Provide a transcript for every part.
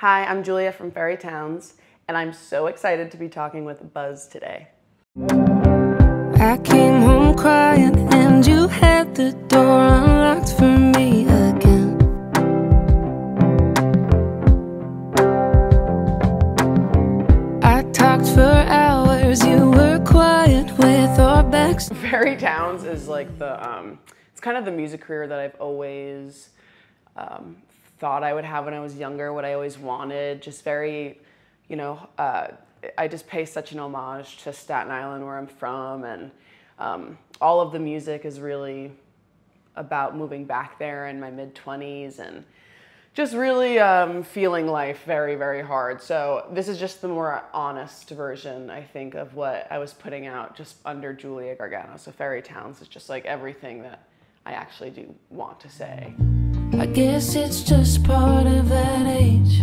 Hi, I'm Julia from Ferry Townes, and I'm so excited to be talking with Buzz today. I came home crying and you had the door unlocked for me again. I talked for hours, you were quiet with our backs. Ferry Townes is like it's kind of the music career that I've always thought I would have when I was younger, what I always wanted, just very, I just pay such an homage to Staten Island, where I'm from, and all of the music is really about moving back there in my mid-20s and just really feeling life very, very hard. So this is just the more honest version, I think, of what I was putting out just under Julia Gargano. So Ferry Townes is just like everything that I actually do want to say. I guess it's just part of that age,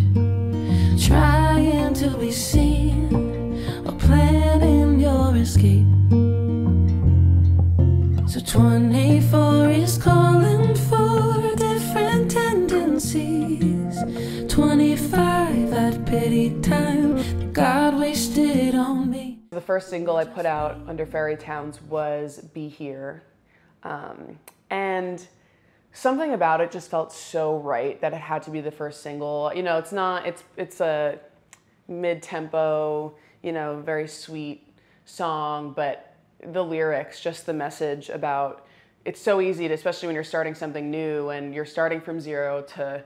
trying to be seen or planning your escape. So 24 is calling for different tendencies. 25 I'd pity time that God wasted on me. The first single I put out under Ferry Townes was Be Here. And something about it just felt so right that it had to be the first single. It's a mid-tempo, very sweet song, but the lyrics, just the message about, it's so easy to, especially when you're starting something new and you're starting from zero to,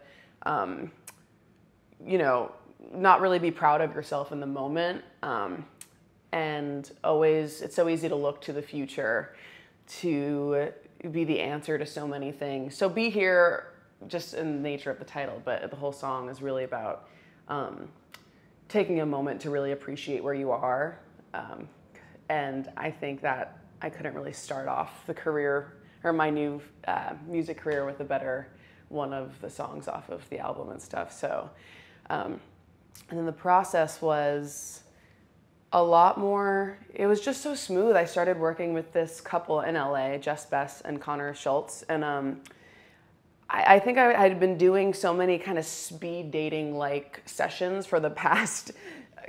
not really be proud of yourself in the moment. And always, it's so easy to look to the future to be the answer to so many things. So Be Here, just in the nature of the title, but the whole song is really about taking a moment to really appreciate where you are. And I think that I couldn't really start off the career, or my new music career, with a better one of the songs off of the album and stuff. So, and then the process was a lot more, it was just so smooth. I started working with this couple in LA, Jess Bess and Connor Schultz, and I think I had been doing so many kind of speed dating like sessions for the past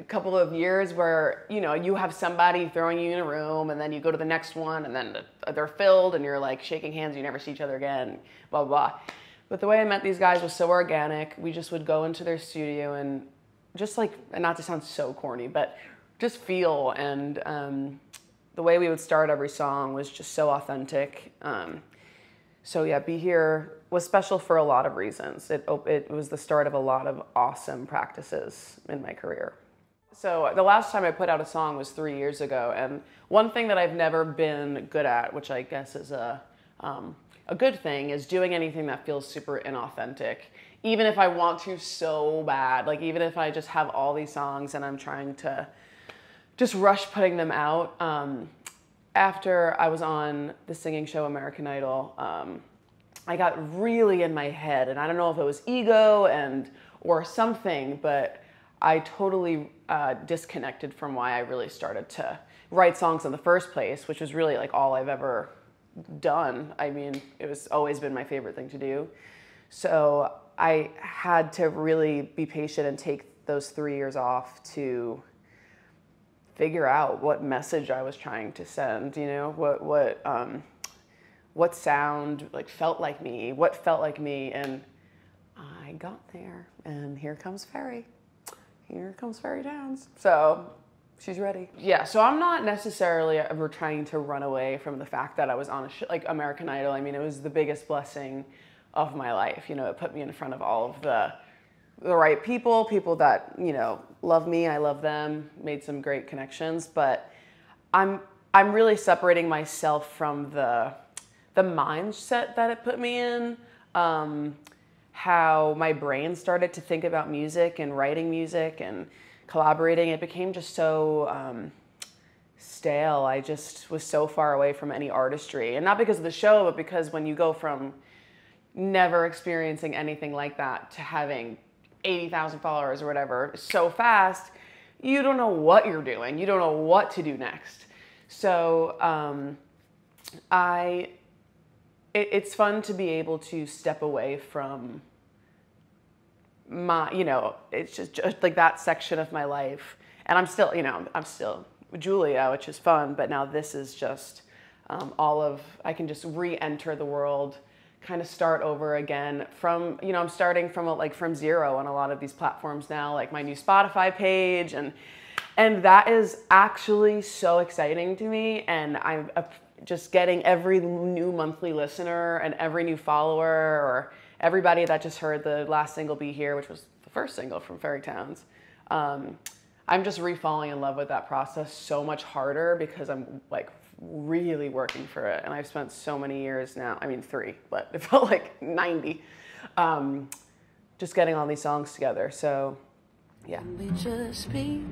couple of years where, you have somebody throwing you in a room and then you go to the next one and then they're filled and you're like shaking hands, you never see each other again, blah, blah, blah. But the way I met these guys was so organic. We just would go into their studio and just like, and not to sound so corny, but just feel, and the way we would start every song was just so authentic. So yeah, Be Here was special for a lot of reasons. It was the start of a lot of awesome practices in my career. So the last time I put out a song was 3 years ago, and one thing that I've never been good at, which I guess is a good thing, is doing anything that feels super inauthentic. Even if I want to so bad, like even if I just have all these songs and I'm trying to just rush putting them out. After I was on the singing show American Idol, I got really in my head, and I don't know if it was ego or something, but I totally disconnected from why I really started to write songs in the first place, which was really like all I've ever done. I mean, it was always been my favorite thing to do. So I had to really be patient and take those 3 years off to figure out what message I was trying to send, what sound like felt like me, what felt like me, and I got there, and here comes Ferry. Here comes Ferry Townes. So she's ready. Yeah, so I'm not necessarily ever trying to run away from the fact that I was on a show like American Idol. I mean, it was the biggest blessing of my life. It put me in front of all of the right people that, love me, I love them, made some great connections, but I'm really separating myself from the mindset that it put me in, how my brain started to think about music and writing music and collaborating. It became just so stale. I just was so far away from any artistry, and not because of the show, but because when you go from never experiencing anything like that to having 80,000 followers or whatever so fast, you don't know what you're doing. You don't know what to do next. So it's fun to be able to step away from it's just like that section of my life. And I'm still, I'm still Julia, which is fun, but now this is just I can just re-enter the world, kind of start over again from, I'm starting from zero on a lot of these platforms now, like my new Spotify page, and that is actually so exciting to me. And I'm just getting every new monthly listener and every new follower, or everybody that just heard the last single, Be Here, which was the first single from Ferry Townes. I'm just re-falling in love with that process so much harder because I'm like really working for it. And I've spent so many years now, 3, but it felt like 90, just getting all these songs together. So yeah. We just be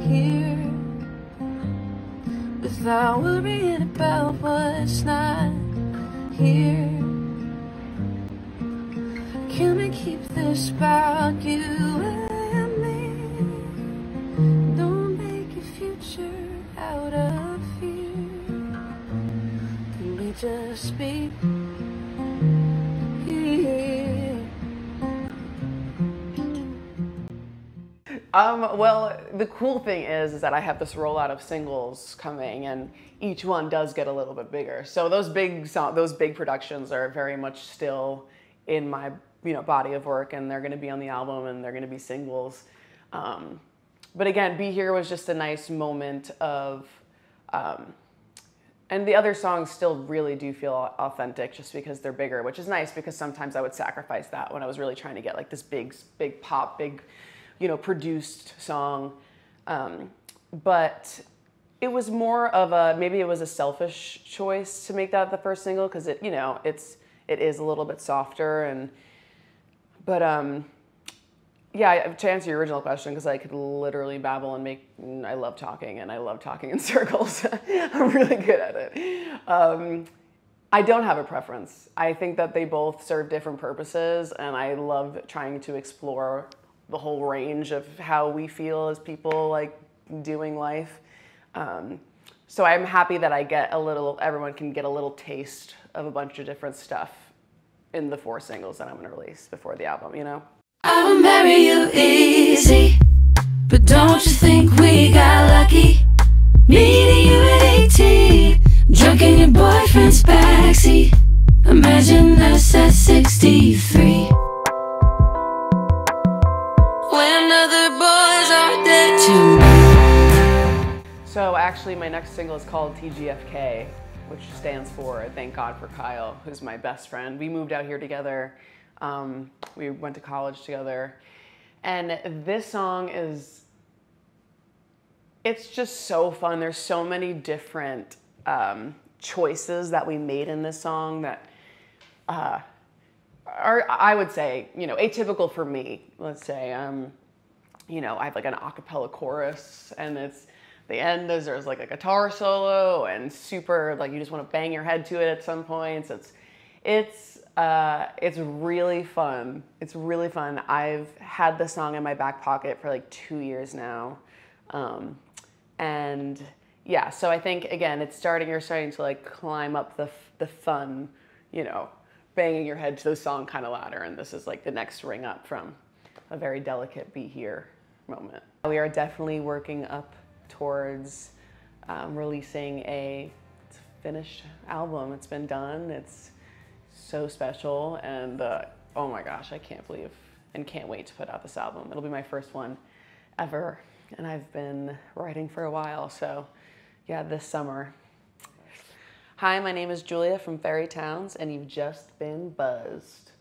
here without worrying about what's not here. Can we keep this about you and me? Don't make your future out of fear. Can we just be here? Well, the cool thing is that I have this rollout of singles coming, and each one does get a little bit bigger. So those big productions are very much still in my body of work, and they're going to be on the album, and they're going to be singles. But again, Be Here was just a nice moment of, and the other songs still really do feel authentic just because they're bigger, which is nice because sometimes I would sacrifice that when I was really trying to get like this big pop, produced song. But it was more of maybe it was a selfish choice to make that the first single, because it is a little bit softer, but yeah, to answer your original question, because I could literally babble and I love talking, and I love talking in circles. I'm really good at it. I don't have a preference. I think that they both serve different purposes, and I love trying to explore the whole range of how we feel as people, like doing life. So I'm happy that everyone can get a little taste of a bunch of different stuff in the 4 singles that I'm gonna release before the album, I would marry you easy, but don't you think we got lucky? Meeting you at 18, drunk in your boyfriend's backseat. Imagine us at 63, when other boys are dead to me. So actually my next single is called T.G.F.K, which stands for Thank God for Kyle, who's my best friend. We moved out here together. We went to college together. And this song it's just so fun. There's so many different choices that we made in this song that are, I would say, atypical for me. Let's say, I have like an a cappella chorus, and the end there's like a guitar solo, and super, like, you just want to bang your head to it at some points. It's really fun. It's really fun. I've had this song in my back pocket for like 2 years now. And yeah, so I think, again, you're starting to like climb up the fun, banging your head to the song kind of ladder. And this is like the next ring up from a very delicate Be Here moment. We are definitely working up towards releasing a finished album. It's been done. It's so special, and oh my gosh, I can't believe and can't wait to put out this album. It'll be my first one ever, and I've been writing for a while, so yeah, this summer. Hi, my name is Julia from Ferry Townes, and you've just been buzzed.